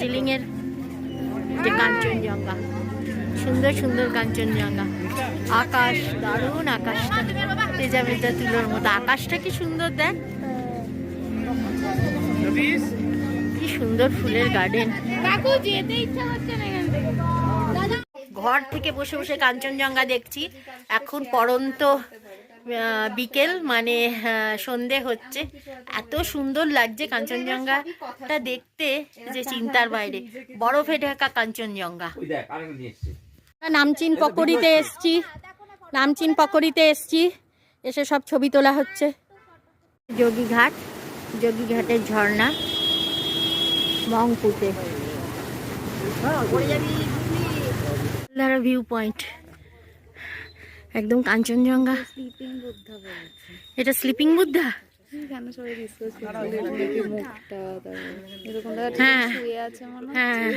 দার্জিলিং এর যে কাঞ্চনজঙ্ঘা, সুন্দর সুন্দর কাঞ্চনজঙ্ঘা। আকাশ, দারুণ আকাশটা, তেজা মেজা তুলোর মতো। আকাশটা কি সুন্দর, দেখ কি সুন্দর ফুলের গার্ডেন। ঘর থেকে বসে বসে কাঞ্চনজঙ্ঘা দেখছি। এখন পড়ন্ত বিকেল, মানে সন্ধে হচ্ছে। এত সুন্দর লাগছে কাঞ্চনজঙ্ঘাটা দেখতে যে চিন্তার বাইরে। বরফে ঢাকা কাঞ্চনজঙ্ঘা। নামচিন পকরিতে এসছি, এসে সব ছবি তোলা হচ্ছে। যোগীঘাটের ঝর্ণা মংপুতে, ভিউ পয়েন্ট একদম কাঞ্চনজঙ্ঘা। এটা স্লিপিং বুদ্ধা। হ্যাঁ হ্যাঁ।